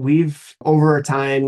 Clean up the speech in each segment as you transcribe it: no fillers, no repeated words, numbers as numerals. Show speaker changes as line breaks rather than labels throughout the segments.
we've over time,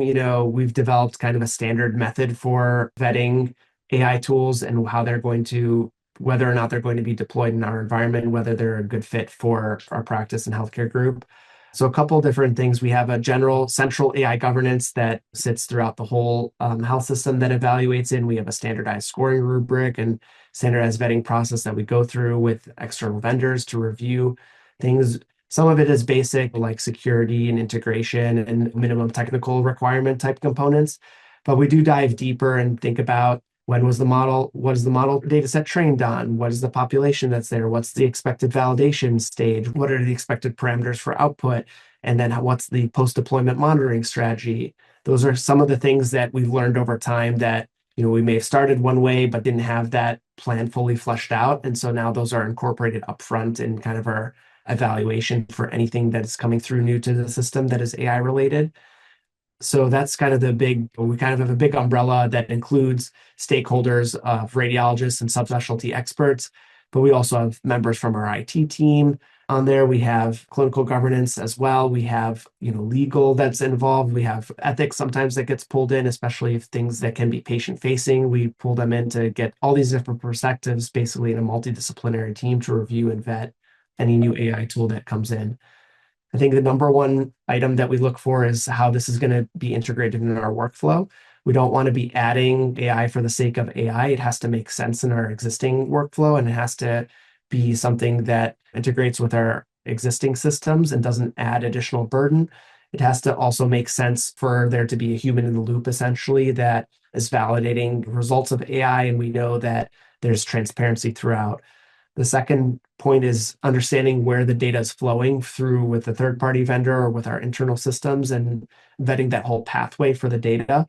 we've developed kind of a standard method for vetting AI tools and how they're going to, whether or not they're going to be deployed in our environment, whether they're a good fit for our practice and healthcare group. So a couple of different things. We have a general central AI governance that sits throughout the whole health system that evaluates it. And we have a standardized scoring rubric and standardized vetting process that we go through with external vendors to review things. Some of it is basic, like security and integration and minimum technical requirement type components. But we do dive deeper and think about when was the model, what is the model data set trained on? What is the population that's there? What's the expected validation stage? What are the expected parameters for output? And then what's the post-deployment monitoring strategy? Those are some of the things that we've learned over time that, we may have started one way, but didn't have that plan fully fleshed out. And so now those are incorporated upfront in kind of our evaluation for anything that is coming through new to the system that is AI related. So that's kind of we kind of have a big umbrella that includes stakeholders of radiologists and subspecialty experts, but we also have members from our IT team on there. We have clinical governance as well. We have, legal that's involved. We have ethics sometimes that gets pulled in, especially if things that can be patient facing. We pull them in to get all these different perspectives, basically in a multidisciplinary team to review and vet any new AI tool that comes in. I think the number one item that we look for is how this is going to be integrated in our workflow. We don't want to be adding AI for the sake of AI. It has to make sense in our existing workflow, and it has to be something that integrates with our existing systems and doesn't add additional burden. It has to also make sense for there to be a human in the loop, essentially, that is validating results of AI, and we know that there's transparency throughout. The second point is understanding where the data is flowing through with a third-party vendor or with our internal systems and vetting that whole pathway for the data,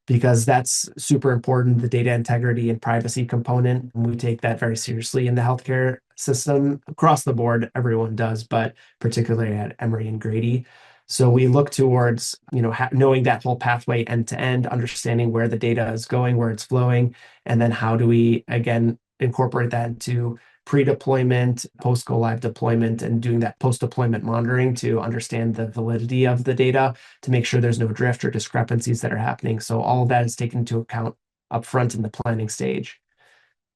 because that's super important, the data integrity and privacy component. And we take that very seriously in the healthcare system across the board. Everyone does, but particularly at Emory and Grady. So we look towards, knowing that whole pathway end to end, understanding where the data is going, where it's flowing, and then how do we, again, incorporate that into pre-deployment, post-go live deployment, and doing that post-deployment monitoring to understand the validity of the data to make sure there's no drift or discrepancies that are happening. So all of that is taken into account upfront in the planning stage.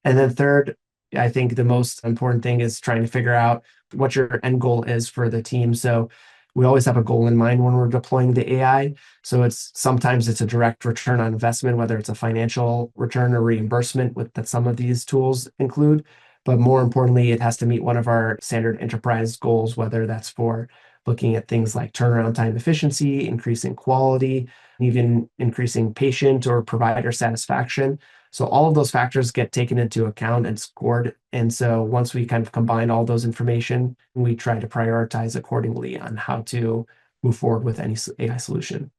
And then third, I think the most important thing is trying to figure out what your end goal is for the team. So we always have a goal in mind when we're deploying the AI. So sometimes it's a direct return on investment, whether it's a financial return or reimbursement that some of these tools include. But more importantly, it has to meet one of our standard enterprise goals, whether that's for looking at things like turnaround time efficiency, increasing quality, even increasing patient or provider satisfaction. So all of those factors get taken into account and scored. And so once we kind of combine all those information, we try to prioritize accordingly on how to move forward with any AI solution.